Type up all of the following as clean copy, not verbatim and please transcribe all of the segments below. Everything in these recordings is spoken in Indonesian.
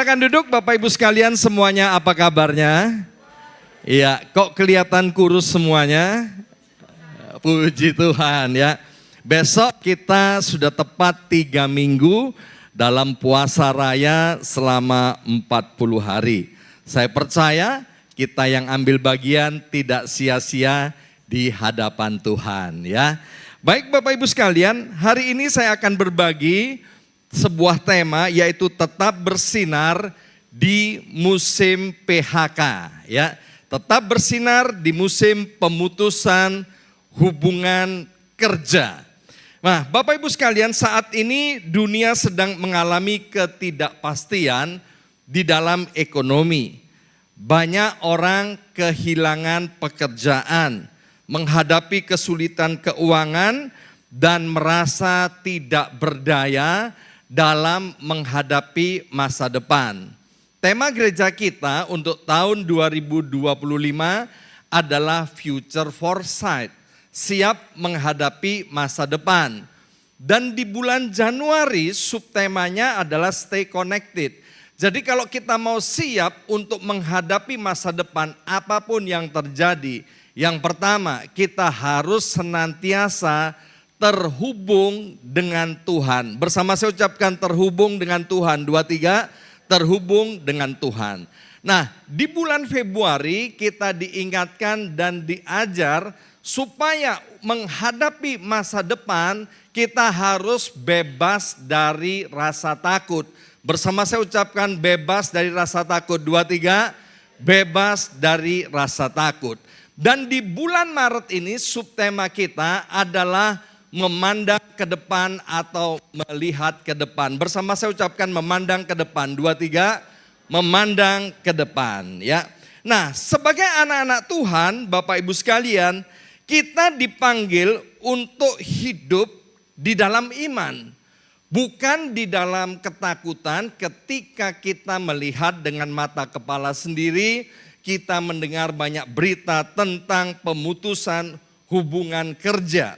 Silakan duduk Bapak Ibu sekalian semuanya, apa kabarnya? Iya, kok kelihatan kurus semuanya? Puji Tuhan ya. Besok kita sudah tepat 3 minggu dalam puasa raya selama 40 hari. Saya percaya kita yang ambil bagian tidak sia-sia di hadapan Tuhan ya. Baik Bapak Ibu sekalian, hari ini saya akan berbagi sebuah tema yaitu tetap bersinar di musim PHK ya. Tetap bersinar di musim pemutusan hubungan kerja. Nah, Bapak Ibu sekalian, saat ini dunia sedang mengalami ketidakpastian di dalam ekonomi. Banyak orang kehilangan pekerjaan, menghadapi kesulitan keuangan dan merasa tidak berdaya dalam menghadapi masa depan. Tema gereja kita untuk tahun 2025 adalah Future Foresight, siap menghadapi masa depan. Dan di bulan Januari subtemanya adalah Stay Connected. Jadi kalau kita mau siap untuk menghadapi masa depan apapun yang terjadi, yang pertama kita harus senantiasa terhubung dengan Tuhan. Bersama saya ucapkan terhubung dengan Tuhan. 2, 3, terhubung dengan Tuhan. Nah, di bulan Februari kita diingatkan dan diajar supaya menghadapi masa depan kita harus bebas dari rasa takut. Bersama saya ucapkan bebas dari rasa takut. 2, 3, bebas dari rasa takut. Dan di bulan Maret ini subtema kita adalah memandang ke depan atau melihat ke depan. Bersama saya ucapkan memandang ke depan. 2, 3, memandang ke depan ya. Nah, sebagai anak-anak Tuhan, Bapak Ibu sekalian, kita dipanggil untuk hidup di dalam iman. Bukan di dalam ketakutan ketika kita melihat dengan mata kepala sendiri, kita mendengar banyak berita tentang pemutusan hubungan kerja.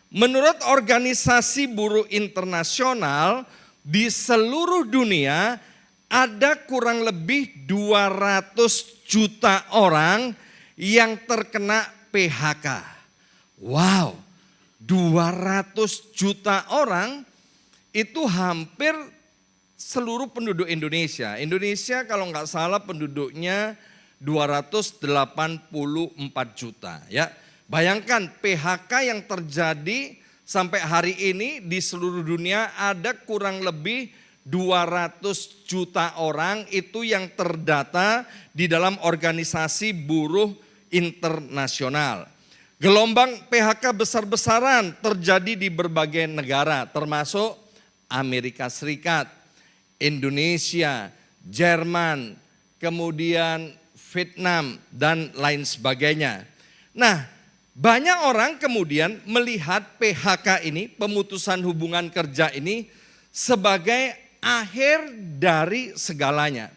Menurut organisasi buruh internasional di seluruh dunia ada kurang lebih 200 juta orang yang terkena PHK. Wow, 200 juta orang itu hampir seluruh penduduk Indonesia. Indonesia kalau nggak salah penduduknya 284 juta ya. Bayangkan PHK yang terjadi sampai hari ini di seluruh dunia ada kurang lebih 200 juta orang itu yang terdata di dalam organisasi buruh internasional. Gelombang PHK besar-besaran terjadi di berbagai negara termasuk Amerika Serikat, Indonesia, Jerman, kemudian Vietnam dan lain sebagainya. Nah, banyak orang kemudian melihat PHK ini, pemutusan hubungan kerja ini sebagai akhir dari segalanya.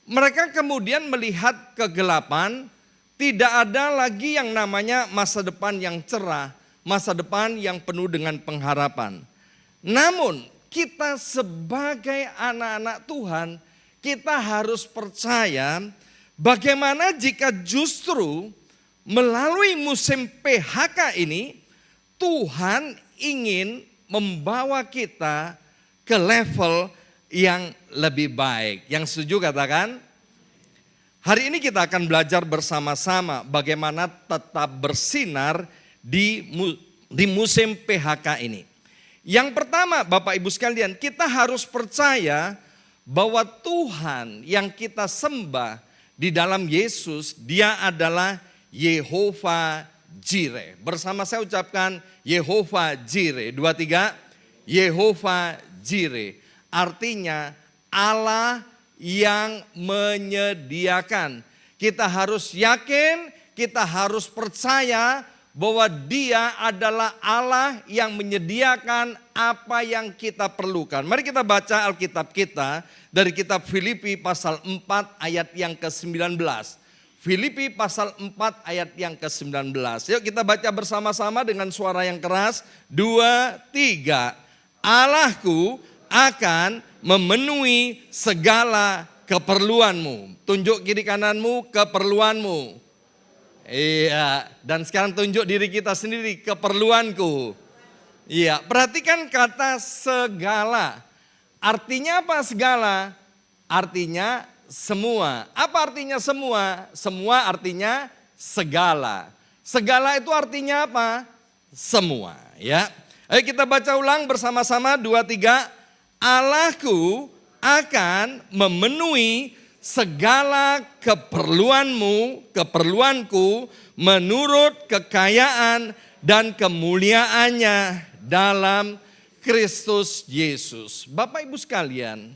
Mereka kemudian melihat kegelapan, tidak ada lagi yang namanya masa depan yang cerah, masa depan yang penuh dengan pengharapan. Namun kita sebagai anak-anak Tuhan, kita harus percaya bagaimana jika justru melalui musim PHK ini, Tuhan ingin membawa kita ke level yang lebih baik. Yang setuju katakan? Hari ini kita akan belajar bersama-sama bagaimana tetap bersinar di musim PHK ini. Yang pertama Bapak Ibu sekalian, kita harus percaya bahwa Tuhan yang kita sembah di dalam Yesus, Dia adalah Yehovah Jireh. Bersama saya ucapkan Yehovah Jireh. 2, 3, Yehovah Jireh. Artinya Allah yang menyediakan. Kita harus yakin, kita harus percaya bahwa Dia adalah Allah yang menyediakan apa yang kita perlukan. Mari kita baca Alkitab kita dari kitab Filipi pasal 4 ayat yang ke-19. Filipi pasal 4 ayat yang ke-19. Yuk kita baca bersama-sama dengan suara yang keras. 2, 3. Allahku akan memenuhi segala keperluanmu. Tunjuk kiri kananmu, keperluanmu. Iya, dan sekarang tunjuk diri kita sendiri, keperluanku. Iya, perhatikan kata segala. Artinya apa segala? Artinya semua. Apa artinya semua? Semua artinya segala. Segala itu artinya apa? Semua, ya. Ayo kita baca ulang bersama-sama 2, 3. Allahku akan memenuhi segala keperluanmu, keperluanku menurut kekayaan dan kemuliaannya dalam Kristus Yesus. Bapak Ibu sekalian,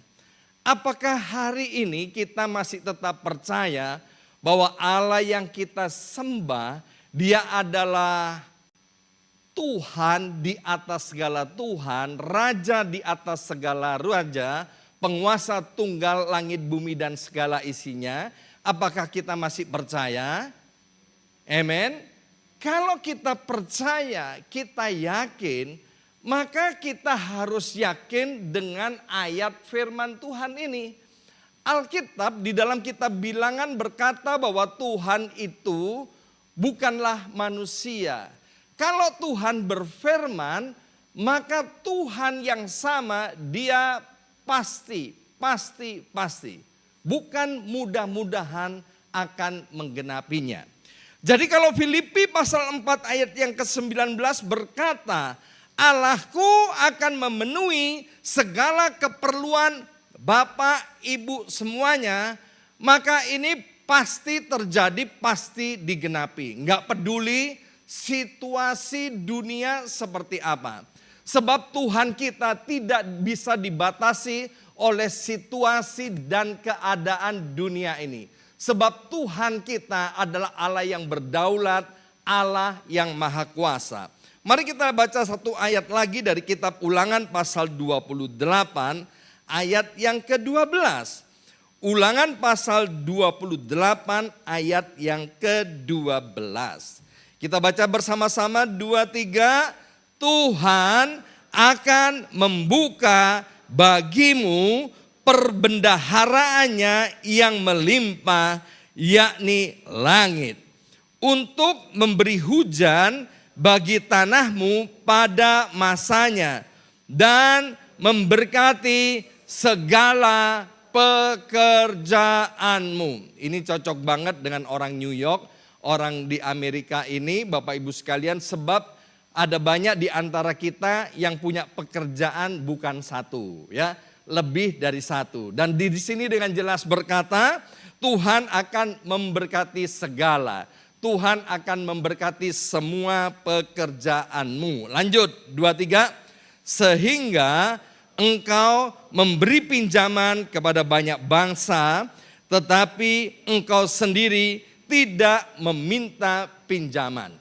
apakah hari ini kita masih tetap percaya bahwa Allah yang kita sembah, Dia adalah Tuhan di atas segala Tuhan, Raja di atas segala raja, penguasa tunggal langit bumi dan segala isinya? Apakah kita masih percaya? Amen. Kalau kita percaya, kita yakin, maka kita harus yakin dengan ayat firman Tuhan ini. Alkitab di dalam kitab Bilangan berkata bahwa Tuhan itu bukanlah manusia. Kalau Tuhan berfirman, maka Tuhan yang sama Dia pasti. Bukan mudah-mudahan akan menggenapinya. Jadi kalau Filipi pasal 4 ayat yang ke-19 berkata, Allahku akan memenuhi segala keperluan Bapak, Ibu semuanya, maka ini pasti terjadi, pasti digenapi. Enggak peduli situasi dunia seperti apa. Sebab Tuhan kita tidak bisa dibatasi oleh situasi dan keadaan dunia ini. Sebab Tuhan kita adalah Allah yang berdaulat, Allah yang maha kuasa. Mari kita baca satu ayat lagi dari kitab Ulangan pasal 28 ayat yang ke-12. Ulangan pasal 28 ayat yang ke-12. Kita baca bersama-sama 2, 3. Tuhan akan membuka bagimu perbendaharaannya yang melimpah, yakni langit, untuk memberi hujan bagi tanahmu pada masanya dan memberkati segala pekerjaanmu. Ini cocok banget dengan orang New York, orang di Amerika ini, Bapak Ibu sekalian, sebab ada banyak di antara kita yang punya pekerjaan bukan satu, ya, lebih dari satu. Dan di sini dengan jelas berkata, Tuhan akan memberkati segala. Tuhan akan memberkati semua pekerjaanmu. Lanjut, 2, 3. Sehingga engkau memberi pinjaman kepada banyak bangsa, tetapi engkau sendiri tidak meminta pinjaman.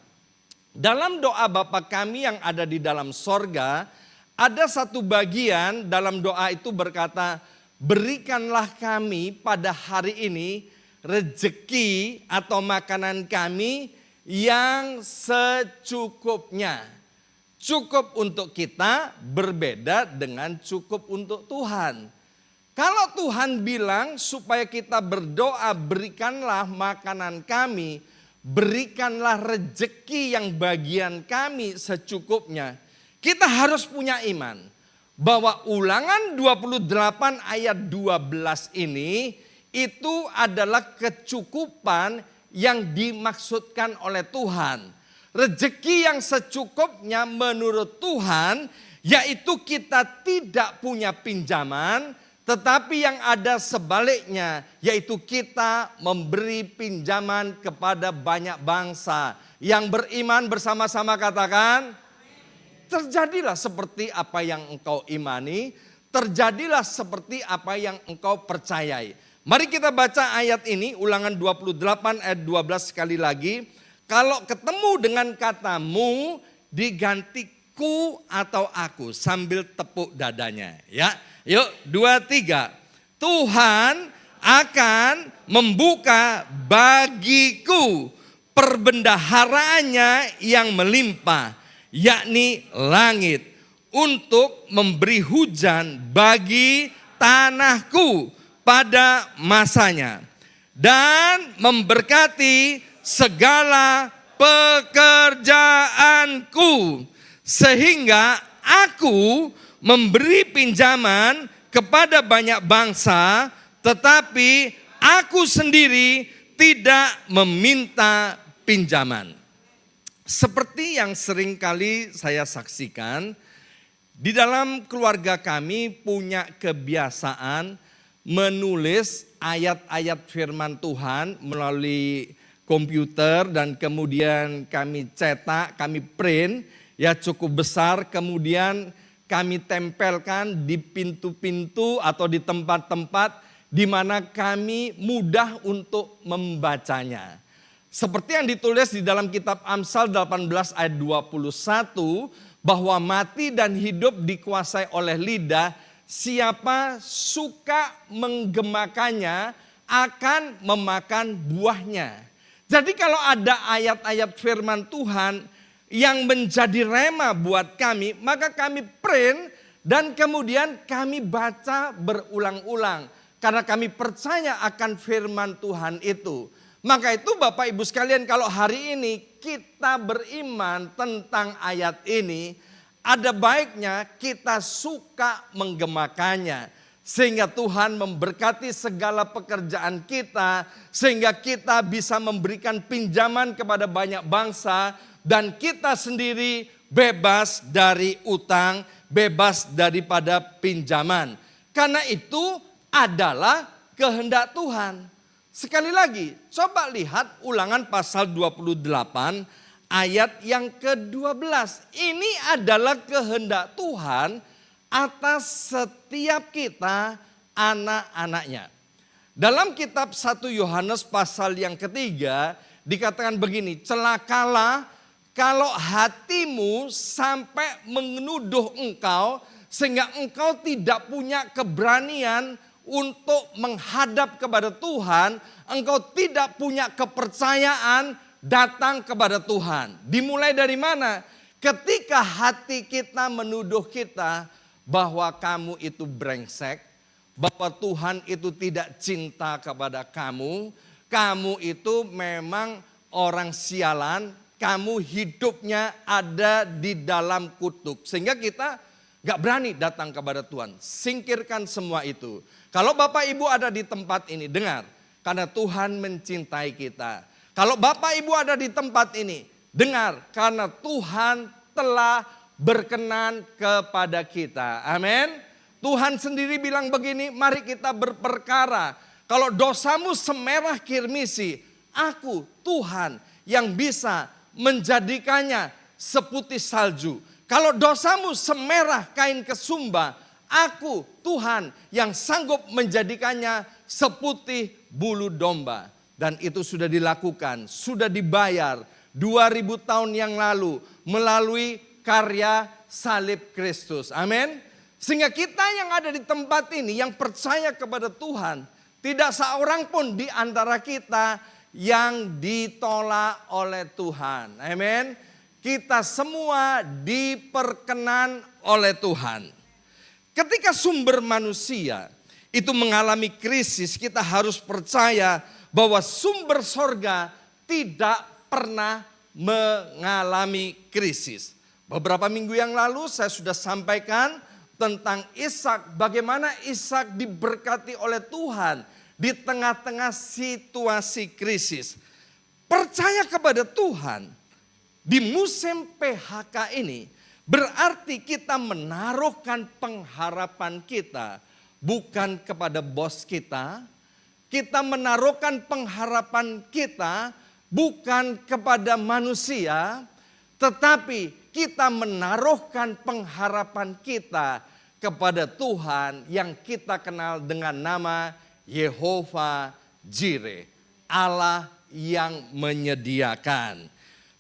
Dalam doa Bapa kami yang ada di dalam sorga, ada satu bagian dalam doa itu berkata, berikanlah kami pada hari ini rezeki atau makanan kami yang secukupnya. Cukup untuk kita berbeda dengan cukup untuk Tuhan. Kalau Tuhan bilang supaya kita berdoa, berikanlah makanan kami, berikanlah rezeki yang bagian kami secukupnya. Kita harus punya iman bahwa Ulangan 28 ayat 12 ini itu adalah kecukupan yang dimaksudkan oleh Tuhan. Rezeki yang secukupnya menurut Tuhan yaitu kita tidak punya pinjaman, tetapi yang ada sebaliknya yaitu kita memberi pinjaman kepada banyak bangsa. Yang beriman bersama-sama katakan, terjadilah seperti apa yang engkau imani, terjadilah seperti apa yang engkau percayai. Mari kita baca ayat ini, Ulangan 28 ayat 12 sekali lagi. Kalau ketemu dengan katamu, digantiku atau aku, sambil tepuk dadanya. Ya, yuk 2, 3. Tuhan akan membuka bagiku perbendaharaannya yang melimpah, yakni langit, untuk memberi hujan bagi tanahku pada masanya dan memberkati segala pekerjaanku, sehingga aku memberi pinjaman kepada banyak bangsa, tetapi aku sendiri tidak meminta pinjaman. Seperti yang sering kali saya saksikan, di dalam keluarga kami punya kebiasaan menulis ayat-ayat firman Tuhan melalui komputer dan kemudian kami cetak, kami print ya cukup besar, kemudian kami tempelkan di pintu-pintu atau di tempat-tempat di mana kami mudah untuk membacanya. Seperti yang ditulis di dalam kitab Amsal 18 ayat 21, bahwa mati dan hidup dikuasai oleh lidah, siapa suka menggemakannya akan memakan buahnya. Jadi kalau ada ayat-ayat firman Tuhan yang menjadi rema buat kami, maka kami print dan kemudian kami baca berulang-ulang. Karena kami percaya akan firman Tuhan itu. Maka itu Bapak Ibu sekalian, kalau hari ini kita beriman tentang ayat ini, ada baiknya kita suka menggemakannya. Sehingga Tuhan memberkati segala pekerjaan kita, sehingga kita bisa memberikan pinjaman kepada banyak bangsa, dan kita sendiri bebas dari utang, bebas daripada pinjaman. Karena itu adalah kehendak Tuhan. Sekali lagi, coba lihat Ulangan pasal 28 ayat yang ke-12. Ini adalah kehendak Tuhan atas setiap kita, anak-anaknya. Dalam kitab 1 Yohanes pasal yang ketiga dikatakan begini, celakalah kalau hatimu sampai menuduh engkau sehingga engkau tidak punya keberanian untuk menghadap kepada Tuhan, engkau tidak punya kepercayaan datang kepada Tuhan. Dimulai dari mana? Ketika hati kita menuduh kita bahwa kamu itu brengsek, bahwa Tuhan itu tidak cinta kepada kamu, kamu itu memang orang sialan, kamu hidupnya ada di dalam kutuk. Sehingga kita gak berani datang kepada Tuhan. Singkirkan semua itu. Kalau Bapak Ibu ada di tempat ini, dengar. Karena Tuhan mencintai kita. Kalau Bapak Ibu ada di tempat ini, dengar. Karena Tuhan telah berkenan kepada kita. Amin. Tuhan sendiri bilang begini, mari kita berperkara. Kalau dosamu semerah kirmisi, aku Tuhan yang bisa menjadikannya seputih salju. Kalau dosamu semerah kain kesumba, aku Tuhan yang sanggup menjadikannya seputih bulu domba. Dan itu sudah dilakukan, sudah dibayar 2000 tahun yang lalu melalui karya salib Kristus. Amin. Sehingga kita yang ada di tempat ini yang percaya kepada Tuhan, tidak seorang pun di antara kita yang ditolak oleh Tuhan. Amin. Kita semua diperkenan oleh Tuhan. Ketika sumber manusia itu mengalami krisis, kita harus percaya bahwa sumber sorga tidak pernah mengalami krisis. Beberapa minggu yang lalu saya sudah sampaikan tentang Ishak, bagaimana Ishak diberkati oleh Tuhan di tengah-tengah situasi krisis. Percaya kepada Tuhan. Di musim PHK ini berarti kita menaruhkan pengharapan kita bukan kepada bos kita. Kita menaruhkan pengharapan kita bukan kepada manusia. Tetapi kita menaruhkan pengharapan kita kepada Tuhan yang kita kenal dengan nama Yehova Jireh. Allah yang menyediakan.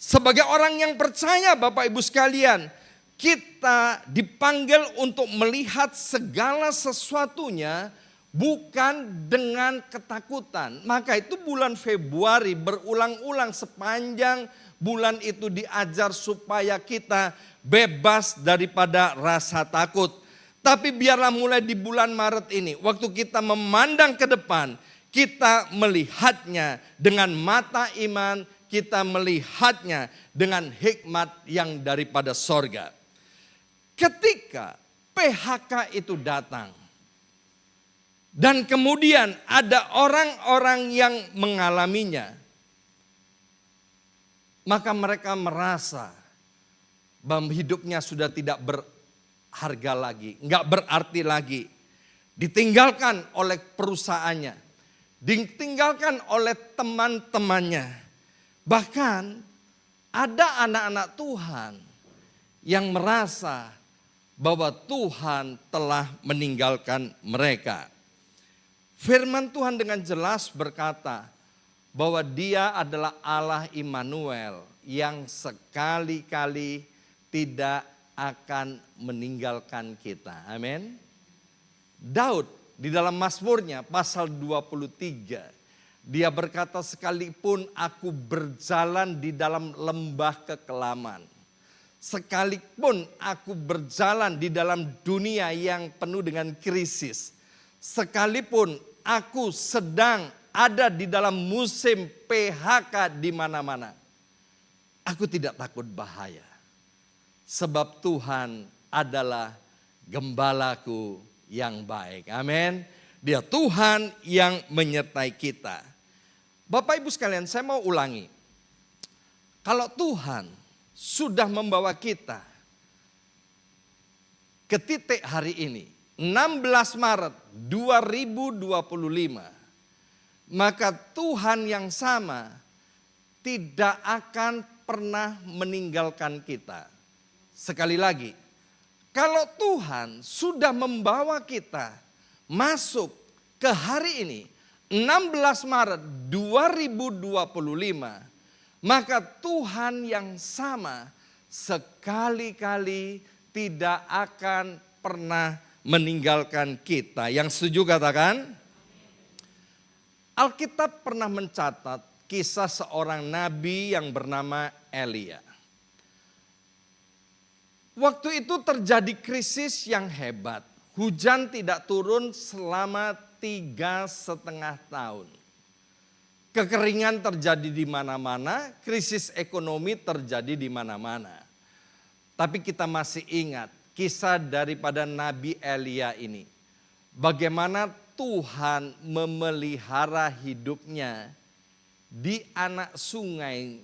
Sebagai orang yang percaya Bapak Ibu sekalian, kita dipanggil untuk melihat segala sesuatunya bukan dengan ketakutan. Maka itu bulan Februari berulang-ulang sepanjang bulan itu diajar supaya kita bebas daripada rasa takut. Tapi biarlah mulai di bulan Maret ini, waktu kita memandang ke depan, kita melihatnya dengan mata iman, kita melihatnya dengan hikmat yang daripada sorga. Ketika PHK itu datang, dan kemudian ada orang-orang yang mengalaminya, maka mereka merasa bahwa hidupnya sudah tidak berharga lagi, enggak berarti lagi. Ditinggalkan oleh perusahaannya, ditinggalkan oleh teman-temannya. Bahkan ada anak-anak Tuhan yang merasa bahwa Tuhan telah meninggalkan mereka. Firman Tuhan dengan jelas berkata bahwa Dia adalah Allah Immanuel yang sekali-kali tidak akan meninggalkan kita. Amin. Daud di dalam Mazmurnya pasal 23, dia berkata, sekalipun aku berjalan di dalam lembah kekelaman, sekalipun aku berjalan di dalam dunia yang penuh dengan krisis, sekalipun aku sedang ada di dalam musim PHK di mana-mana, aku tidak takut bahaya. Sebab Tuhan adalah gembalaku yang baik. Amin. Dia Tuhan yang menyertai kita. Bapak Ibu sekalian, saya mau ulangi. Kalau Tuhan sudah membawa kita ke titik hari ini, 16 Maret 2025, maka Tuhan yang sama tidak akan pernah meninggalkan kita. Sekali lagi, kalau Tuhan sudah membawa kita masuk ke hari ini, 16 Maret 2025, maka Tuhan yang sama sekali-kali tidak akan pernah meninggalkan kita. Yang setuju katakan? Alkitab pernah mencatat kisah seorang nabi yang bernama Elia. Waktu itu terjadi krisis yang hebat. Hujan tidak turun selama 3,5 tahun. Kekeringan terjadi di mana-mana, krisis ekonomi terjadi di mana-mana. Tapi kita masih ingat kisah daripada Nabi Elia ini. Bagaimana Tuhan memelihara hidupnya di anak sungai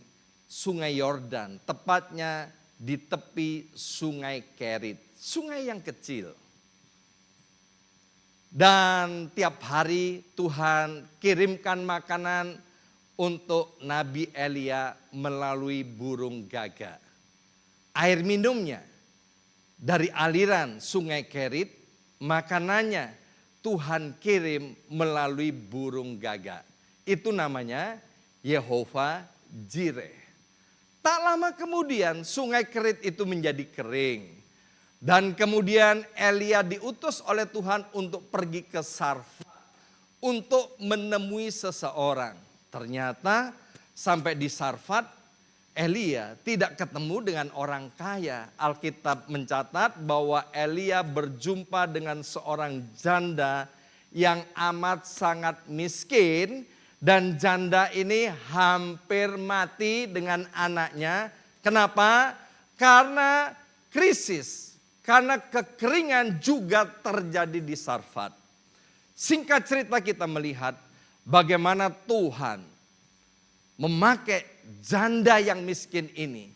Yordan, tepatnya di tepi sungai Kerit, sungai yang kecil. Dan tiap hari Tuhan kirimkan makanan untuk Nabi Elia melalui burung gagak. Air minumnya dari aliran sungai Kerit, makanannya Tuhan kirim melalui burung gagak. Itu namanya Yehova Jireh. Tak lama kemudian sungai Kerit itu menjadi kering. Dan kemudian Elia diutus oleh Tuhan untuk pergi ke Sarfat untuk menemui seseorang. Ternyata sampai di Sarfat Elia tidak ketemu dengan orang kaya. Alkitab mencatat bahwa Elia berjumpa dengan seorang janda yang amat sangat miskin. Dan janda ini hampir mati dengan anaknya. Kenapa? Karena krisis. Karena kekeringan juga terjadi di Sarfat. Singkat cerita kita melihat bagaimana Tuhan memakai janda yang miskin ini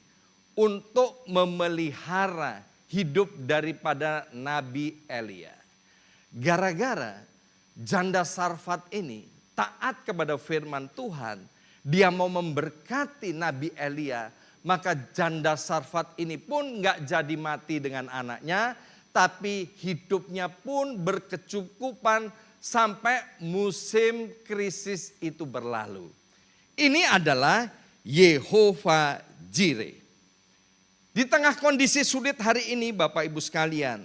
untuk memelihara hidup daripada Nabi Elia. Gara-gara janda Sarfat ini taat kepada firman Tuhan, dia mau memberkati Nabi Elia. Maka janda Sarfat ini pun gak jadi mati dengan anaknya, tapi hidupnya pun berkecukupan sampai musim krisis itu berlalu. Ini adalah Yehova Jireh. Di tengah kondisi sulit hari ini Bapak Ibu sekalian,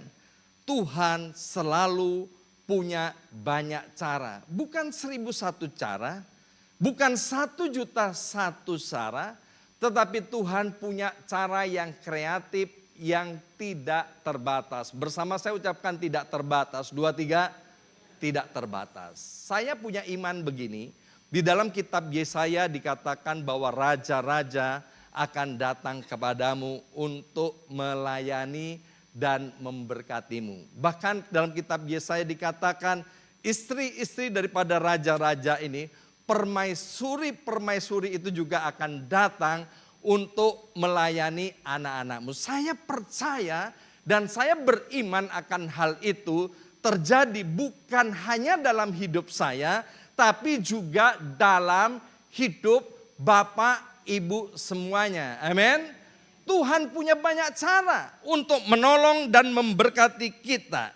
Tuhan selalu punya banyak cara. Bukan 1001 cara, bukan 1.000.001 cara, Tetapi Tuhan punya cara yang kreatif, yang tidak terbatas. Bersama saya ucapkan tidak terbatas. 2, 3, tidak terbatas. Saya punya iman begini. Di dalam kitab Yesaya dikatakan bahwa raja-raja akan datang kepadamu untuk melayani dan memberkatimu. Bahkan dalam kitab Yesaya dikatakan istri-istri daripada raja-raja ini, permaisuri-permaisuri itu juga akan datang untuk melayani anak-anakmu. Saya percaya dan saya beriman akan hal itu terjadi bukan hanya dalam hidup saya, tapi juga dalam hidup Bapak, Ibu semuanya. Amin. Tuhan punya banyak cara untuk menolong dan memberkati kita.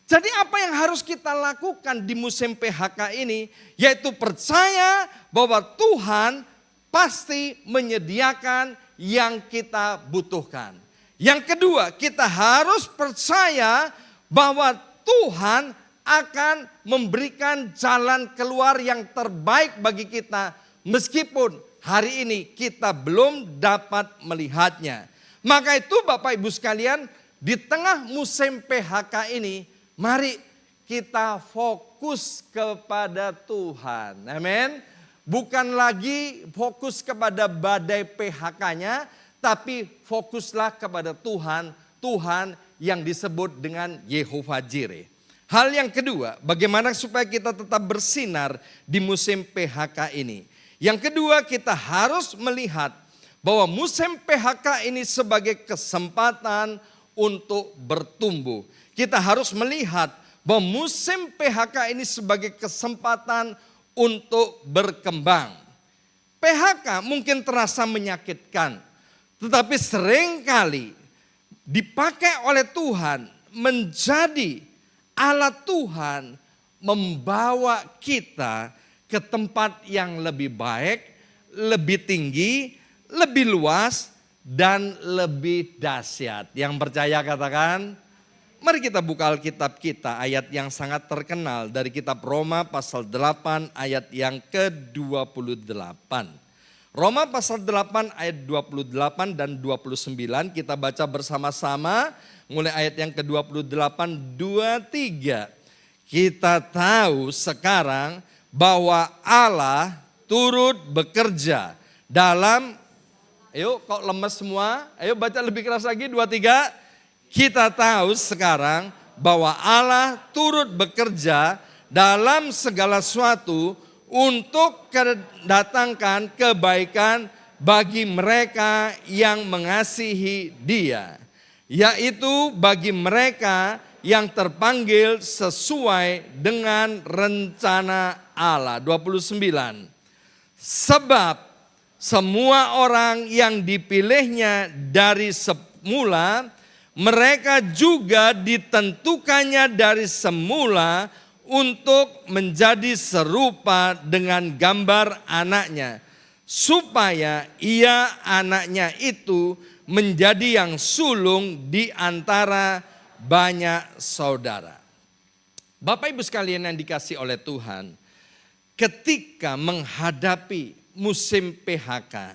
Jadi apa yang harus kita lakukan di musim PHK ini? Yaitu percaya bahwa Tuhan pasti menyediakan yang kita butuhkan. Yang kedua, kita harus percaya bahwa Tuhan akan memberikan jalan keluar yang terbaik bagi kita. Meskipun hari ini kita belum dapat melihatnya. Maka itu Bapak Ibu sekalian, di tengah musim PHK ini, mari kita fokus kepada Tuhan. Amin. Bukan lagi fokus kepada badai PHK-nya, tapi fokuslah kepada Tuhan. Tuhan yang disebut dengan Yehovah Jireh. Hal yang kedua, bagaimana supaya kita tetap bersinar di musim PHK ini. Yang kedua, kita harus melihat bahwa musim PHK ini sebagai kesempatan untuk bertumbuh. Kita harus melihat bahwa musim PHK ini sebagai kesempatan untuk berkembang. PHK mungkin terasa menyakitkan, tetapi seringkali dipakai oleh Tuhan menjadi alat Tuhan membawa kita ke tempat yang lebih baik, lebih tinggi, lebih luas, dan lebih dahsyat. Yang percaya katakan, mari kita buka Alkitab kita, ayat yang sangat terkenal dari kitab Roma pasal 8 ayat yang ke-28. Roma pasal 8 ayat 28 dan 29 kita baca bersama-sama mulai ayat yang ke-28, 23. Kita tahu sekarang bahwa Allah turut bekerja dalam, ayo kok lemes semua, ayo baca lebih keras lagi, 23. Kita tahu sekarang bahwa Allah turut bekerja dalam segala sesuatu untuk mendatangkan kebaikan bagi mereka yang mengasihi Dia, yaitu bagi mereka yang terpanggil sesuai dengan rencana Allah. 29. Sebab semua orang yang dipilihnya dari semula, mereka juga ditentukannya dari semula untuk menjadi serupa dengan gambar anaknya, supaya ia anaknya itu menjadi yang sulung di antara banyak saudara. Bapak Ibu sekalian yang dikasihi oleh Tuhan, ketika menghadapi musim PHK,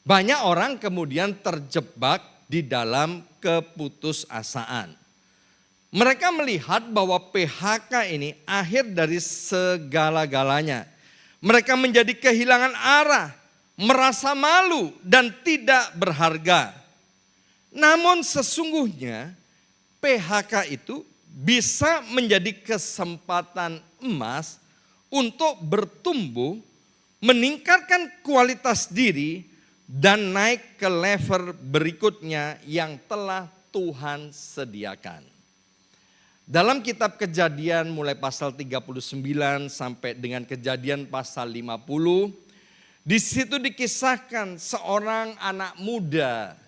banyak orang kemudian terjebak di dalam keputusasaan. Mereka melihat bahwa PHK ini akhir dari segala-galanya. Mereka menjadi kehilangan arah, merasa malu dan tidak berharga. Namun sesungguhnya PHK itu bisa menjadi kesempatan emas untuk bertumbuh, meningkatkan kualitas diri, dan naik ke level berikutnya yang telah Tuhan sediakan. Dalam kitab Kejadian mulai pasal 39 sampai dengan Kejadian pasal 50, di situ dikisahkan seorang anak muda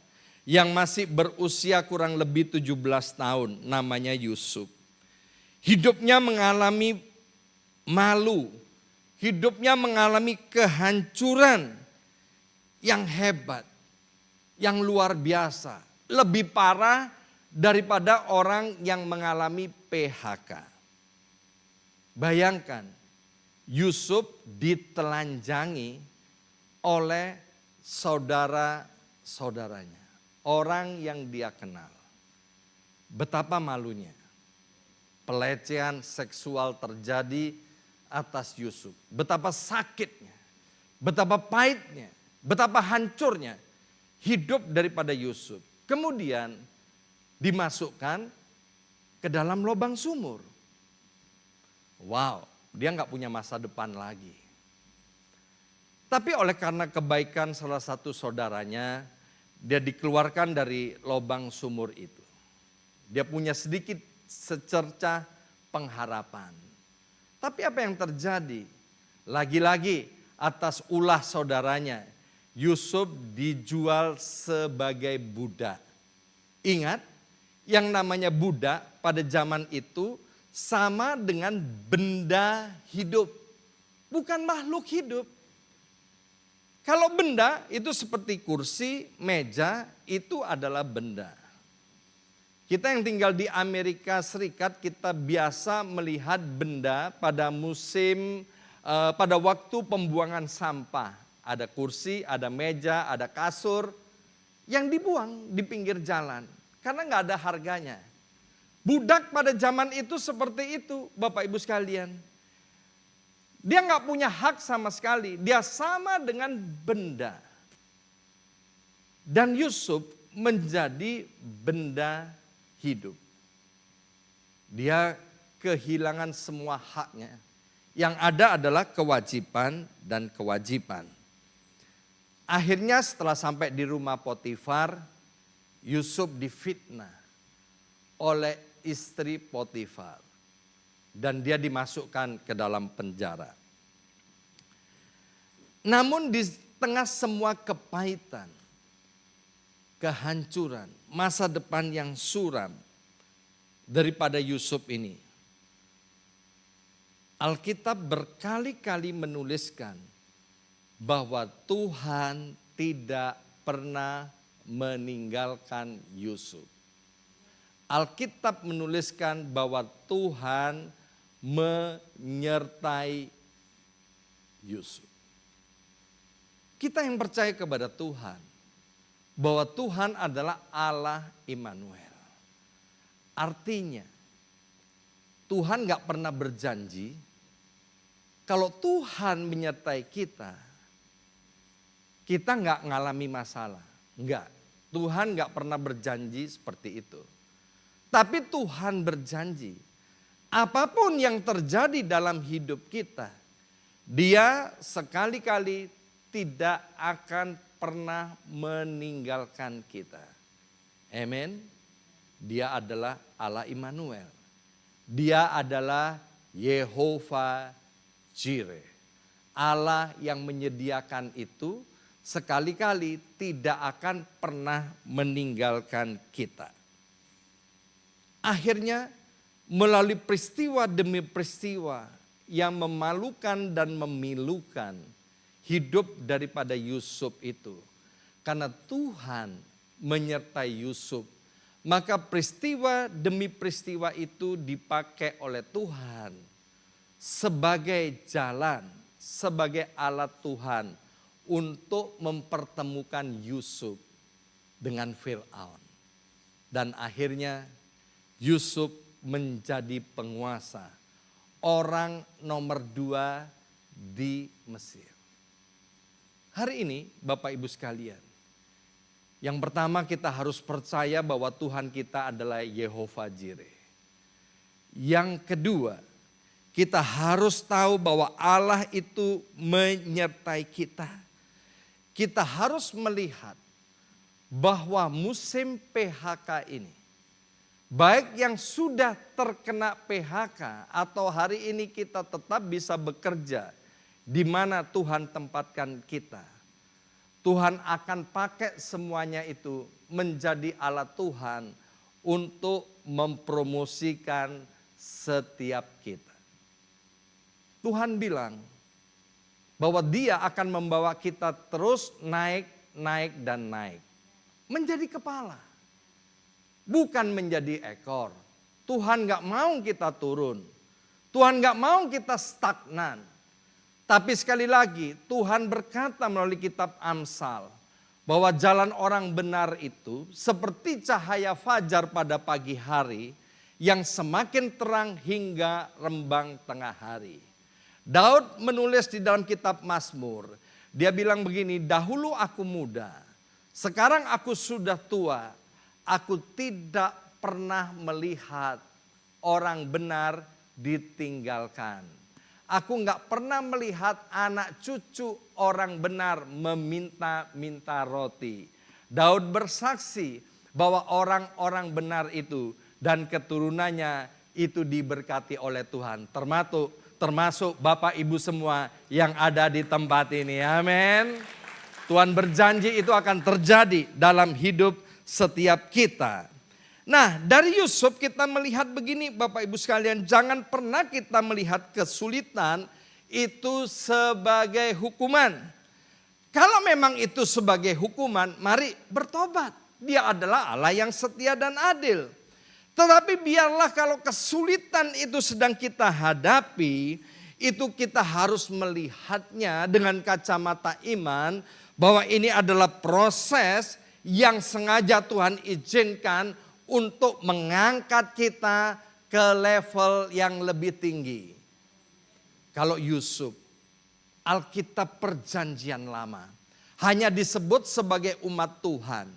yang masih berusia kurang lebih 17 tahun, namanya Yusuf. Hidupnya mengalami malu, hidupnya mengalami kehancuran yang hebat, yang luar biasa, lebih parah daripada orang yang mengalami PHK. Bayangkan, Yusuf ditelanjangi oleh saudara-saudaranya, orang yang dia kenal. Betapa malunya pelecehan seksual terjadi atas Yusuf. Betapa sakitnya, betapa pahitnya, betapa hancurnya hidup daripada Yusuf. Kemudian dimasukkan ke dalam lubang sumur. Wow, dia nggak punya masa depan lagi. Tapi oleh karena kebaikan salah satu saudaranya, dia dikeluarkan dari lubang sumur itu. Dia punya sedikit secercah pengharapan. Tapi apa yang terjadi? Lagi-lagi atas ulah saudaranya, Yusuf dijual sebagai budak. Ingat, yang namanya budak pada zaman itu sama dengan benda hidup, bukan makhluk hidup. Kalau benda itu seperti kursi, meja, itu adalah benda. Kita yang tinggal di Amerika Serikat, kita biasa melihat benda pada musim, pada waktu pembuangan sampah. Ada kursi, ada meja, ada kasur yang dibuang di pinggir jalan karena nggak ada harganya. Budak pada zaman itu seperti itu, Bapak Ibu sekalian. Dia nggak punya hak sama sekali, dia sama dengan benda. Dan Yusuf menjadi benda hidup. Dia kehilangan semua haknya. Yang ada adalah kewajiban dan kewajiban. Akhirnya setelah sampai di rumah Potifar, Yusuf difitnah oleh istri Potifar. Dan dia dimasukkan ke dalam penjara. Namun di tengah semua kepahitan, kehancuran, masa depan yang suram daripada Yusuf ini, Alkitab berkali-kali menuliskan bahwa Tuhan tidak pernah meninggalkan Yusuf. Alkitab menuliskan bahwa Tuhan menyertai Yusuf. Kita yang percaya kepada Tuhan, bahwa Tuhan adalah Allah Immanuel. Artinya, Tuhan gak pernah berjanji, kalau Tuhan menyertai kita gak ngalami masalah. Enggak, Tuhan gak pernah berjanji seperti itu. Tapi Tuhan berjanji, apapun yang terjadi dalam hidup kita, Dia sekali-kali tidak akan pernah meninggalkan kita. Amin. Dia adalah Allah Immanuel. Dia adalah Yehova Jireh. Allah yang menyediakan itu sekali-kali tidak akan pernah meninggalkan kita. Akhirnya melalui peristiwa demi peristiwa yang memalukan dan memilukan hidup daripada Yusuf itu. Karena Tuhan menyertai Yusuf, maka peristiwa demi peristiwa itu dipakai oleh Tuhan sebagai jalan, sebagai alat Tuhan untuk mempertemukan Yusuf dengan Firaun. Dan akhirnya Yusuf menjadi penguasa, orang nomor 2 di Mesir. Hari ini Bapak Ibu sekalian, yang pertama kita harus percaya bahwa Tuhan kita adalah Yehova Jireh. Yang kedua, kita harus tahu bahwa Allah itu menyertai kita. Kita harus melihat bahwa musim PHK ini, baik yang sudah terkena PHK atau hari ini kita tetap bisa bekerja di mana Tuhan tempatkan kita. Tuhan akan pakai semuanya itu menjadi alat Tuhan untuk mempromosikan setiap kita. Tuhan bilang bahwa Dia akan membawa kita terus naik, naik dan naik. Menjadi kepala. Bukan menjadi ekor. Tuhan gak mau kita turun. Tuhan gak mau kita stagnan. Tapi sekali lagi Tuhan berkata melalui kitab Amsal bahwa jalan orang benar itu seperti cahaya fajar pada pagi hari yang semakin terang hingga rembang tengah hari. Daud menulis di dalam kitab Mazmur, dia bilang begini, dahulu aku muda, sekarang aku sudah tua, aku tidak pernah melihat orang benar ditinggalkan. Aku nggak pernah melihat anak cucu orang benar meminta-minta roti. Daud bersaksi bahwa orang-orang benar itu dan keturunannya itu diberkati oleh Tuhan. Termasuk Bapak Ibu semua yang ada di tempat ini. Amin. Tuhan berjanji itu akan terjadi dalam hidup setiap kita. Nah, dari Yusuf kita melihat begini Bapak Ibu sekalian, jangan pernah kita melihat kesulitan itu sebagai hukuman. Kalau memang itu sebagai hukuman, mari bertobat. Dia adalah Allah yang setia dan adil. Tetapi biarlah kalau kesulitan itu sedang kita hadapi, itu kita harus melihatnya dengan kacamata iman, bahwa ini adalah proses yang sengaja Tuhan izinkan untuk mengangkat kita ke level yang lebih tinggi. Kalau Yusuf, Alkitab Perjanjian Lama, hanya disebut sebagai umat Tuhan.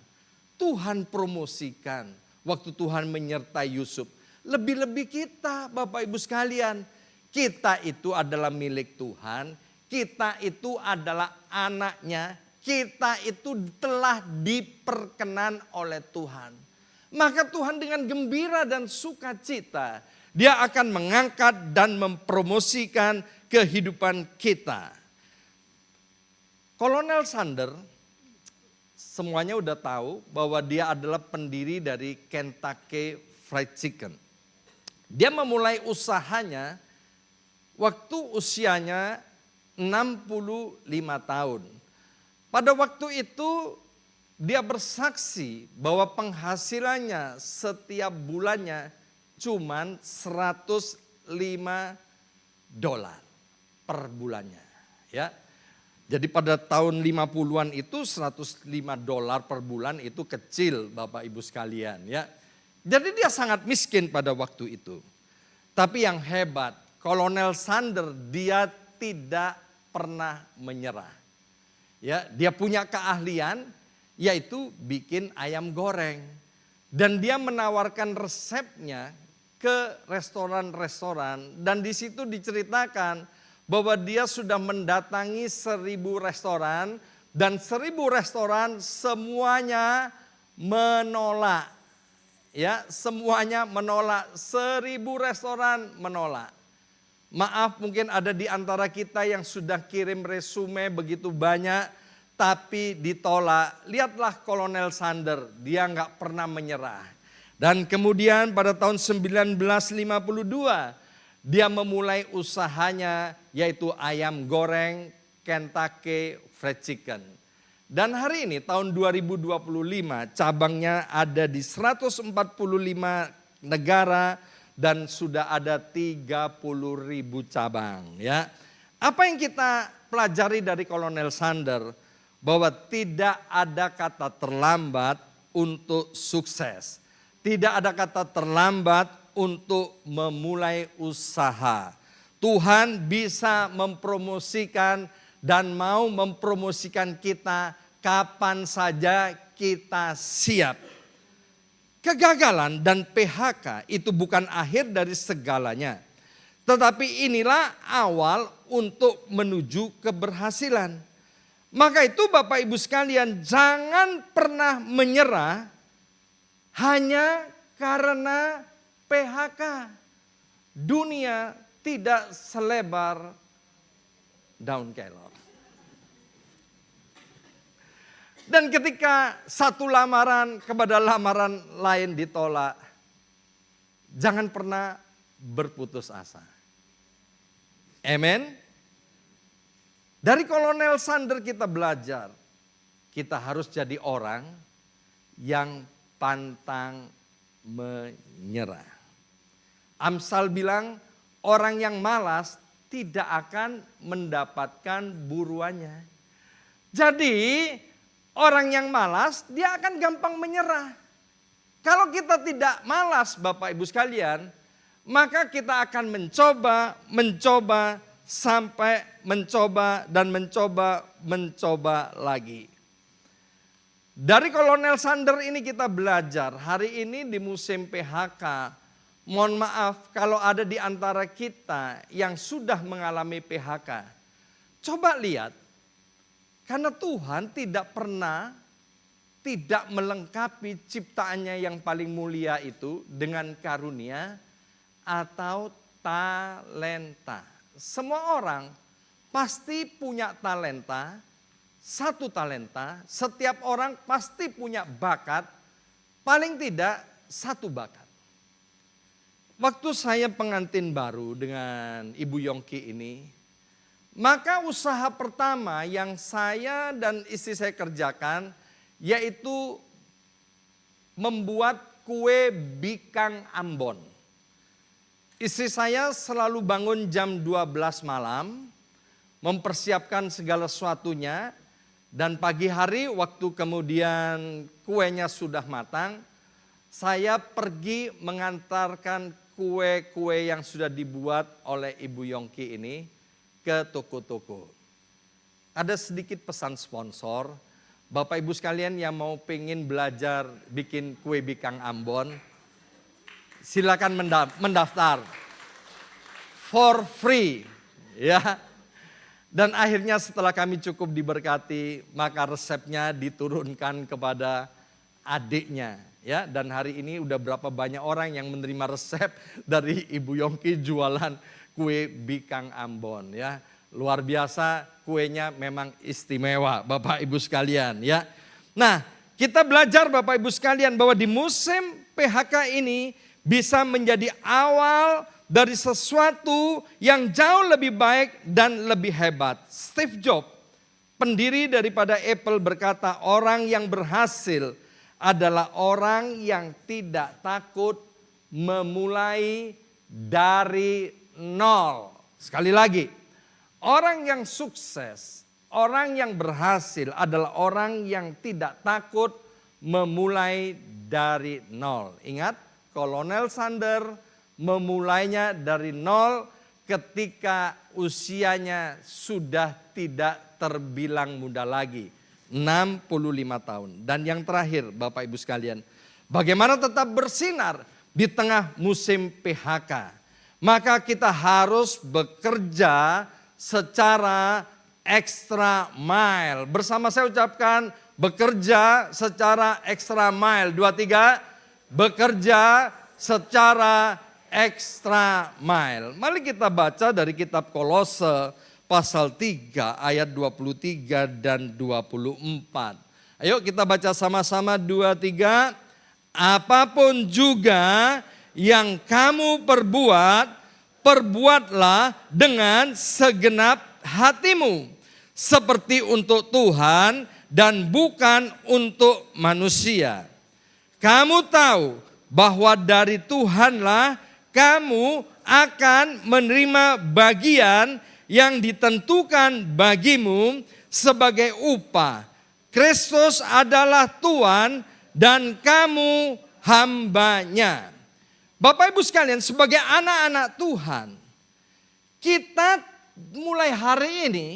Tuhan promosikan waktu Tuhan menyertai Yusuf. Lebih-lebih kita Bapak Ibu sekalian, kita itu adalah milik Tuhan, kita itu adalah anaknya, kita itu telah diperkenan oleh Tuhan. Maka Tuhan dengan gembira dan sukacita, Dia akan mengangkat dan mempromosikan kehidupan kita. Kolonel Sanders, semuanya udah tahu bahwa dia adalah pendiri dari Kentucky Fried Chicken. Dia memulai usahanya waktu usianya 65 tahun. Pada waktu itu dia bersaksi bahwa penghasilannya setiap bulannya cuman $105 per bulannya. Ya. Jadi pada tahun 50-an itu $105 per bulan itu kecil Bapak Ibu sekalian. Ya. Jadi dia sangat miskin pada waktu itu. Tapi yang hebat, Kolonel Sanders dia tidak pernah menyerah. Ya, dia punya keahlian, yaitu bikin ayam goreng. Dan dia menawarkan resepnya ke restoran-restoran. Dan di situ diceritakan bahwa dia sudah mendatangi 1.000 restoran. Dan 1.000 restoran semuanya menolak. Ya, semuanya menolak. 1.000 restoran menolak. Maaf, mungkin ada di antara kita yang sudah kirim resume begitu banyak, tapi ditolak. Lihatlah Kolonel Sanders, dia nggak pernah menyerah. Dan kemudian pada tahun 1952 dia memulai usahanya, yaitu ayam goreng Kentucky Fried Chicken. Dan hari ini tahun 2025 cabangnya ada di 145 negara dan sudah ada 30.000 cabang. Ya, apa yang kita pelajari dari Kolonel Sanders? Bahwa tidak ada kata terlambat untuk sukses. Tidak ada kata terlambat untuk memulai usaha. Tuhan bisa mempromosikan dan mau mempromosikan kita kapan saja kita siap. Kegagalan dan PHK itu bukan akhir dari segalanya. Tetapi inilah awal untuk menuju keberhasilan. Maka itu Bapak Ibu sekalian, jangan pernah menyerah hanya karena PHK. Dunia tidak selebar daun kelor. Dan ketika satu lamaran kepada lamaran lain ditolak, jangan pernah berputus asa. Amen. Dari Kolonel Sanders kita belajar, kita harus jadi orang yang pantang menyerah. Amsal bilang orang yang malas tidak akan mendapatkan buruannya. Jadi orang yang malas dia akan gampang menyerah. Kalau kita tidak malas Bapak Ibu sekalian, maka kita akan mencoba sampai mencoba dan mencoba lagi. Dari Kolonel Sander ini kita belajar, hari ini di musim PHK, mohon maaf kalau ada di antara kita yang sudah mengalami PHK. Coba lihat, karena Tuhan tidak pernah tidak melengkapi ciptaannya yang paling mulia itu dengan karunia atau talenta. Semua orang pasti punya talenta, satu talenta, setiap orang pasti punya bakat, paling tidak satu bakat. Waktu saya pengantin baru dengan Ibu Yongki ini, maka usaha pertama yang saya dan istri saya kerjakan yaitu membuat kue bikang Ambon. Istri saya selalu bangun jam 12 malam, mempersiapkan segala sesuatunya, dan pagi hari waktu kemudian kuenya sudah matang, saya pergi mengantarkan kue-kue yang sudah dibuat oleh Ibu Yongki ini ke toko-toko. Ada sedikit pesan sponsor, Bapak Ibu sekalian yang mau pengen belajar bikin kue bikang Ambon, silakan mendaftar for free ya. Dan akhirnya setelah kami cukup diberkati, maka resepnya diturunkan kepada adiknya ya. Dan hari ini udah berapa banyak orang yang menerima resep dari Ibu Yongki jualan kue bikang Ambon ya. Luar biasa, kuenya memang istimewa Bapak Ibu sekalian ya. Nah, kita belajar Bapak Ibu sekalian bahwa di musim PHK ini bisa menjadi awal dari sesuatu yang jauh lebih baik dan lebih hebat. Steve Jobs, pendiri daripada Apple berkata, orang yang berhasil adalah orang yang tidak takut memulai dari nol. Sekali lagi, orang yang sukses, orang yang berhasil adalah orang yang tidak takut memulai dari nol. Ingat, Kolonel Sander memulainya dari nol ketika usianya sudah tidak terbilang muda lagi. 65 tahun. Dan yang terakhir Bapak Ibu sekalian, bagaimana tetap bersinar di tengah musim PHK. Maka kita harus bekerja secara extra mile. Bersama saya ucapkan bekerja secara extra mile. 2, 3, bekerja secara extra mile. Mari kita baca dari kitab Kolose pasal 3 ayat 23 dan 24. Ayo kita baca sama-sama 2, 3. Apapun juga yang kamu perbuat, perbuatlah dengan segenap hatimu. Seperti untuk Tuhan dan bukan untuk manusia. Kamu tahu bahwa dari Tuhanlah kamu akan menerima bagian yang ditentukan bagimu sebagai upah. Kristus adalah Tuhan dan kamu hambanya. Bapak Ibu sekalian, sebagai anak-anak Tuhan, kita mulai hari ini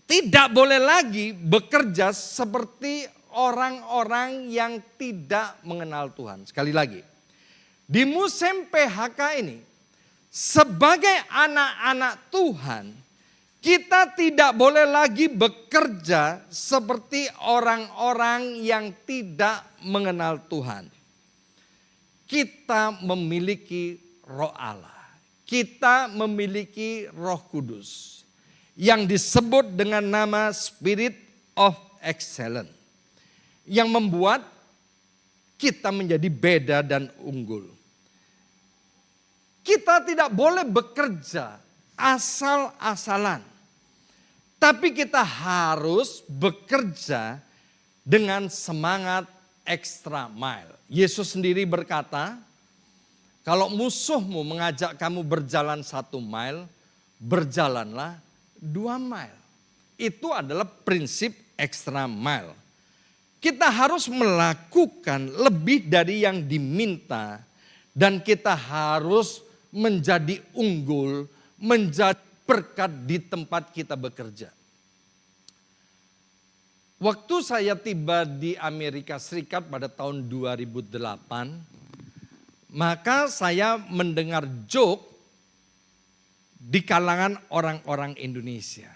tidak boleh lagi bekerja seperti orang-orang yang tidak mengenal Tuhan. Sekali lagi, di musim PHK ini, sebagai anak-anak Tuhan, kita tidak boleh lagi bekerja seperti orang-orang yang tidak mengenal Tuhan. Kita memiliki Roh Allah, kita memiliki Roh Kudus yang disebut dengan nama Spirit of Excellence, yang membuat kita menjadi beda dan unggul. Kita tidak boleh bekerja asal-asalan, tapi kita harus bekerja dengan semangat extra mile. Yesus sendiri berkata, kalau musuhmu mengajak kamu berjalan 1 mile, berjalanlah 2 mile. Itu adalah prinsip extra mile. Kita harus melakukan lebih dari yang diminta dan kita harus menjadi unggul, menjadi berkat di tempat kita bekerja. Waktu saya tiba di Amerika Serikat pada tahun 2008, maka saya mendengar joke di kalangan orang-orang Indonesia.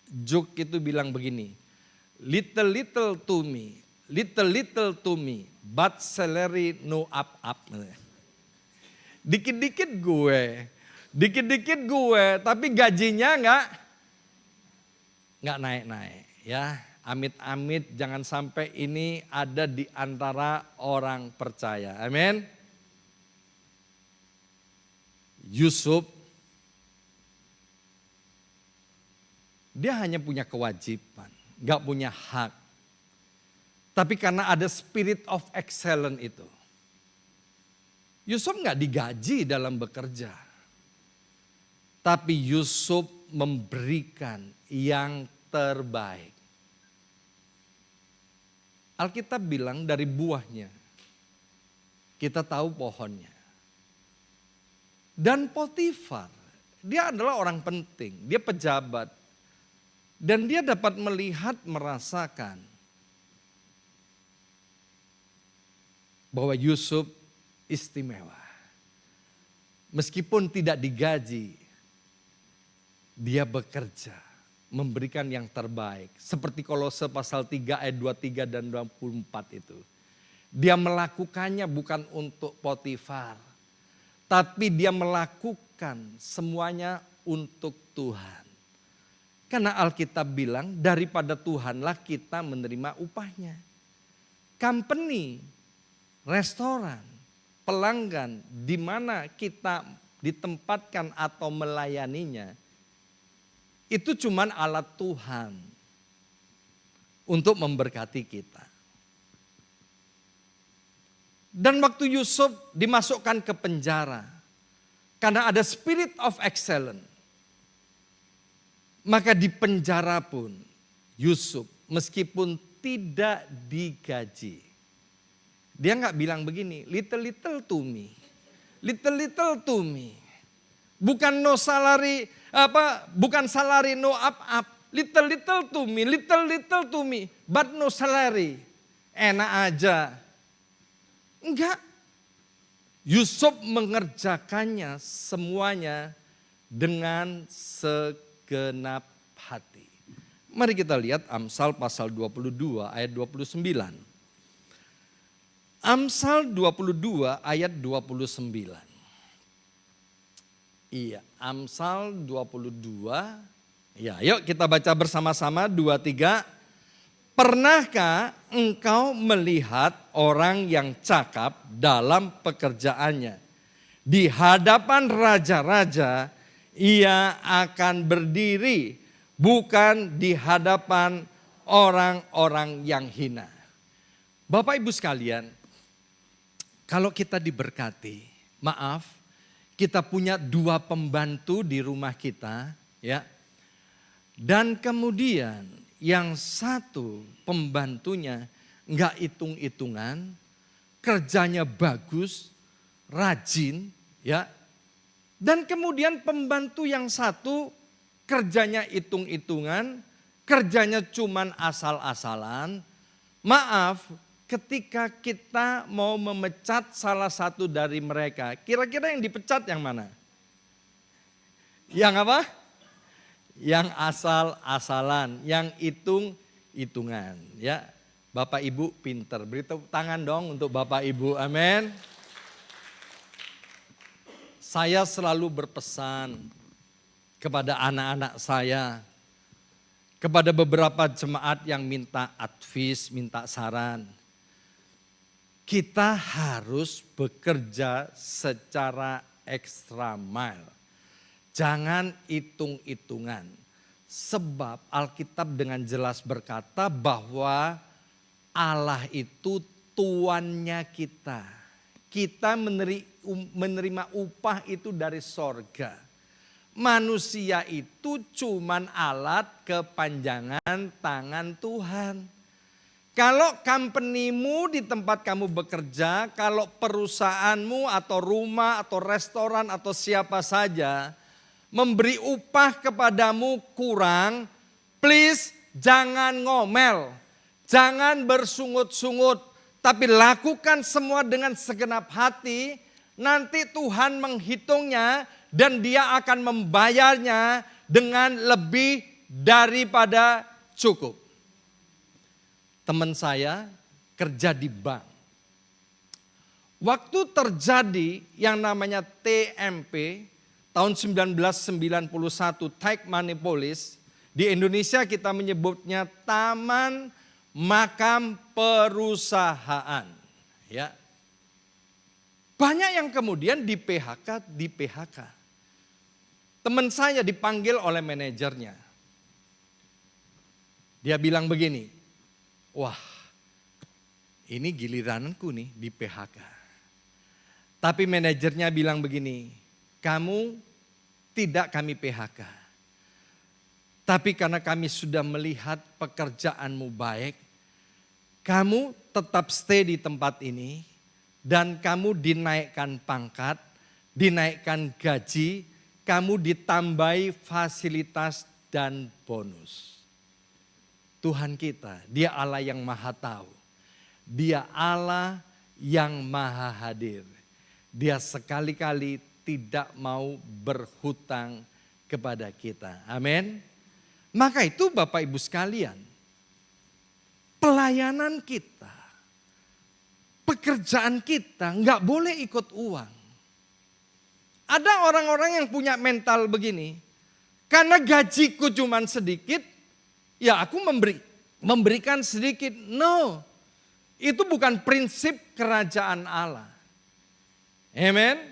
Joke itu bilang begini, little to me, little to me, but salary no up. Dikit-dikit gue, tapi gajinya nggak naik-naik ya. Amit-amit jangan sampai ini ada di antara orang percaya. Amin. Yusuf, dia hanya punya kewajiban, gak punya hak. Tapi karena ada spirit of excellence itu, Yusuf gak digaji dalam bekerja. Tapi Yusuf memberikan yang terbaik. Alkitab bilang dari buahnya kita tahu pohonnya. Dan Potifar, dia adalah orang penting, dia pejabat. Dan dia dapat melihat, merasakan bahwa Yusuf istimewa. Meskipun tidak digaji, dia bekerja, memberikan yang terbaik. Seperti Kolose pasal 3 ayat 23 dan 24 itu. Dia melakukannya bukan untuk Potifar, tapi dia melakukan semuanya untuk Tuhan. Karena Alkitab bilang daripada Tuhanlah kita menerima upahnya. Company, restoran, pelanggan di mana kita ditempatkan atau melayaninya, itu cuman alat Tuhan untuk memberkati kita. Dan waktu Yusuf dimasukkan ke penjara, karena ada spirit of excellence, maka di penjara pun Yusuf meskipun tidak digaji, dia nggak bilang begini, little to me, little to me, bukan no salary, bukan salary no up, little to me, little to me, but no salary, enak aja. Enggak, Yusuf mengerjakannya semuanya dengan segenap hati. Mari kita lihat Amsal pasal 22 ayat 29. Amsal 22 ayat 29. Iya, Amsal 22. Ya, yuk kita baca bersama-sama 2-3. Pernahkah engkau melihat orang yang cakap dalam pekerjaannya? Di hadapan raja-raja ia akan berdiri, bukan di hadapan orang-orang yang hina. Bapak Ibu sekalian, kalau kita diberkati, maaf, kita punya 2 pembantu di rumah kita, ya. Dan kemudian yang satu pembantunya enggak hitung-hitungan, kerjanya bagus, rajin, ya. Dan kemudian pembantu yang satu kerjanya hitung-hitungan, kerjanya cuman asal-asalan. Maaf, ketika kita mau memecat salah satu dari mereka, kira-kira yang dipecat yang mana? Yang apa? Yang asal-asalan, yang hitung-hitungan. Ya, Bapak Ibu pinter. Beri tepuk tangan dong untuk Bapak Ibu, amin. Saya selalu berpesan kepada anak-anak saya, kepada beberapa jemaat yang minta advice, minta saran. Kita harus bekerja secara extra mile. Jangan hitung-hitungan. Sebab Alkitab dengan jelas berkata bahwa Allah itu tuannya kita. Kita menerima upah itu dari sorga. Manusia itu cuman alat kepanjangan tangan Tuhan. Kalau company-mu di tempat kamu bekerja, kalau perusahaanmu atau rumah atau restoran atau siapa saja memberi upah kepadamu kurang, please jangan ngomel, jangan bersungut-sungut, tapi lakukan semua dengan segenap hati. Nanti Tuhan menghitungnya dan Dia akan membayarnya dengan lebih daripada cukup. Teman saya kerja di bank. Waktu terjadi yang namanya TMP tahun 1991, Take Money Police, di Indonesia kita menyebutnya Taman Makam Perusahaan. Ya. Banyak yang kemudian di PHK. Teman saya dipanggil oleh manajernya. Dia bilang begini, wah ini giliranku nih di PHK. Tapi manajernya bilang begini, kamu tidak kami PHK. Tapi karena kami sudah melihat pekerjaanmu baik, kamu tetap stay di tempat ini dan kamu dinaikkan pangkat, dinaikkan gaji, kamu ditambahi fasilitas dan bonus. Tuhan kita, Dia Allah yang maha tahu. Dia Allah yang maha hadir. Dia sekali-kali tidak mau berhutang kepada kita. Amin. Maka itu Bapak Ibu sekalian, pelayanan kita, pekerjaan kita nggak boleh ikut uang. Ada orang-orang yang punya mental begini, karena gajiku cuma sedikit, ya aku memberikan sedikit. No, itu bukan prinsip kerajaan Allah. Amen.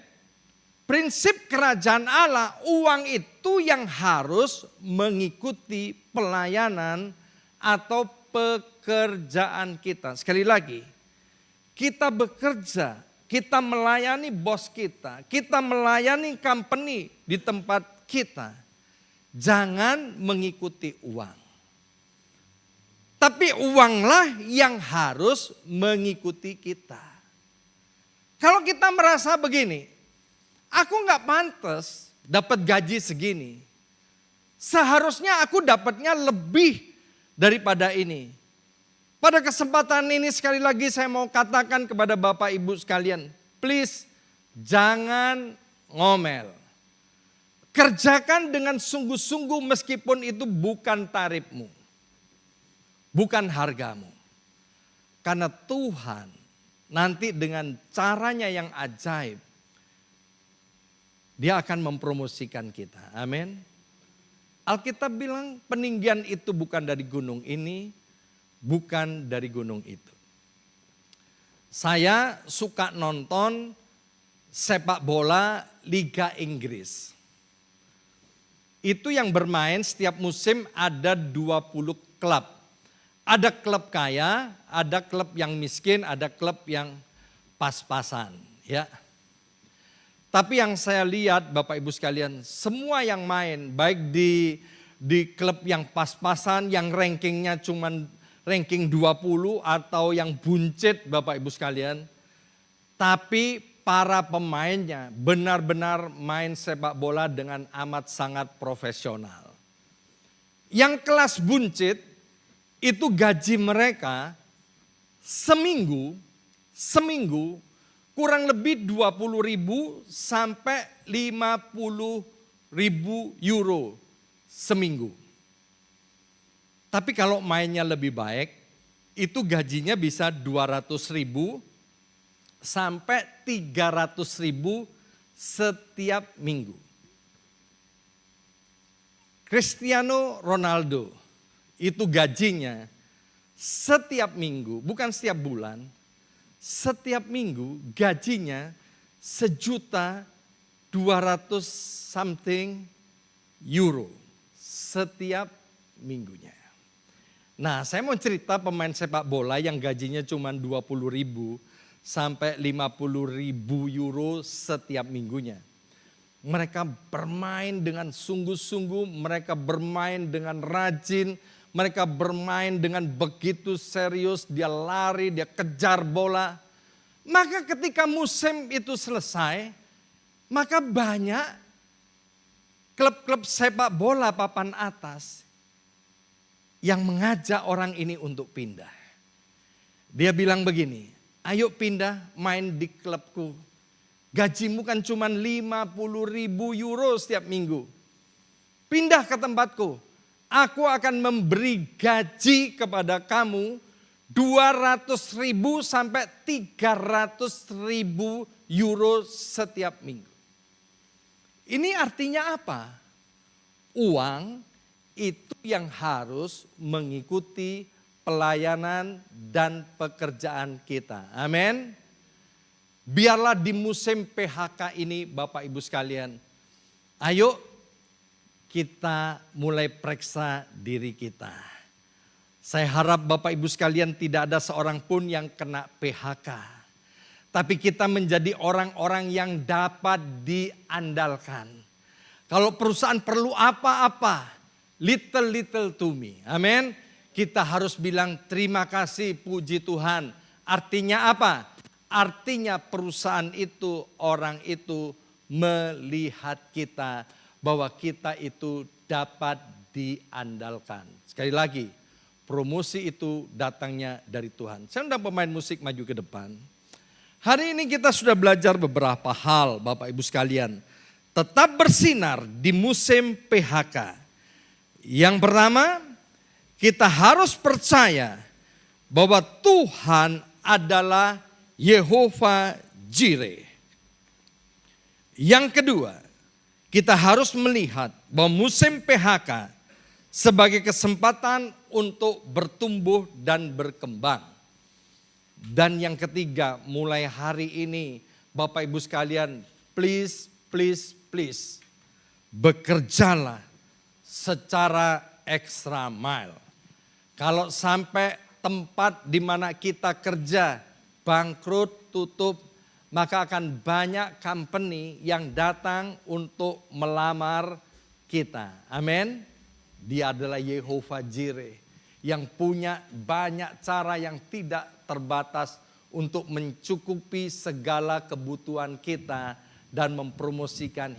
Prinsip kerajaan Allah, uang itu yang harus mengikuti pelayanan atau pekerjaan kita. Sekali lagi, kita bekerja, kita melayani bos kita melayani company di tempat kita. Jangan mengikuti uang. Tapi uanglah yang harus mengikuti kita. Kalau kita merasa begini, aku nggak pantas dapat gaji segini. Seharusnya aku dapatnya lebih daripada ini. Pada kesempatan ini sekali lagi saya mau katakan kepada Bapak Ibu sekalian, please jangan ngomel. Kerjakan dengan sungguh-sungguh meskipun itu bukan tarifmu, bukan hargamu. Karena Tuhan nanti dengan caranya yang ajaib, Dia akan mempromosikan kita. Amin. Alkitab bilang peninggian itu bukan dari gunung ini, bukan dari gunung itu. Saya suka nonton sepak bola Liga Inggris. Itu yang bermain setiap musim ada 20 klub. Ada klub kaya, ada klub yang miskin, ada klub yang pas-pasan. Ya. Tapi yang saya lihat Bapak Ibu sekalian, semua yang main baik di klub yang pas-pasan, yang rankingnya cuman ranking 20 atau yang buncit Bapak Ibu sekalian. Tapi para pemainnya benar-benar main sepak bola dengan amat sangat profesional. Yang kelas buncit itu gaji mereka seminggu kurang lebih 20.000 sampai 50.000 euro seminggu. Tapi kalau mainnya lebih baik, itu gajinya bisa 200.000 sampai 300.000 setiap minggu. Cristiano Ronaldo itu gajinya setiap minggu, bukan setiap bulan, setiap minggu gajinya 1.200.000 something euro setiap minggunya. Nah, saya mau cerita pemain sepak bola yang gajinya cuma 20.000 sampai 50.000 euro setiap minggunya. Mereka bermain dengan sungguh-sungguh, mereka bermain dengan rajin, mereka bermain dengan begitu serius, dia lari, dia kejar bola. Maka ketika musim itu selesai, maka banyak klub-klub sepak bola papan atas yang mengajak orang ini untuk pindah. Dia bilang begini, ayo pindah main di klubku. Gajimu kan cuma 50.000 euro setiap minggu. Pindah ke tempatku. Aku akan memberi gaji kepada kamu 200.000 sampai 300.000 euro setiap minggu. Ini artinya apa? Uang itu yang harus mengikuti pelayanan dan pekerjaan kita. Amin. Biarlah di musim PHK ini Bapak Ibu sekalian, ayo kita mulai periksa diri kita. Saya harap Bapak Ibu sekalian tidak ada seorang pun yang kena PHK. Tapi kita menjadi orang-orang yang dapat diandalkan. Kalau perusahaan perlu apa-apa, little to me. Amin. Kita harus bilang terima kasih, puji Tuhan. Artinya apa? Artinya perusahaan itu, orang itu melihat kita bahwa kita itu dapat diandalkan. Sekali lagi, promosi itu datangnya dari Tuhan. Saya undang pemain musik maju ke depan. Hari ini kita sudah belajar beberapa hal Bapak Ibu sekalian. Tetap bersinar di musim PHK. Yang pertama, kita harus percaya bahwa Tuhan adalah Yehova Jireh. Yang kedua, kita harus melihat bahwa musim PHK sebagai kesempatan untuk bertumbuh dan berkembang. Dan yang ketiga, mulai hari ini Bapak Ibu sekalian, please, bekerjalah secara extra mile. Kalau sampai tempat di mana kita kerja bangkrut, tutup, maka akan banyak company yang datang untuk melamar kita. Amin. Dia adalah Yehova Jireh yang punya banyak cara yang tidak terbatas untuk mencukupi segala kebutuhan kita dan mempromosikan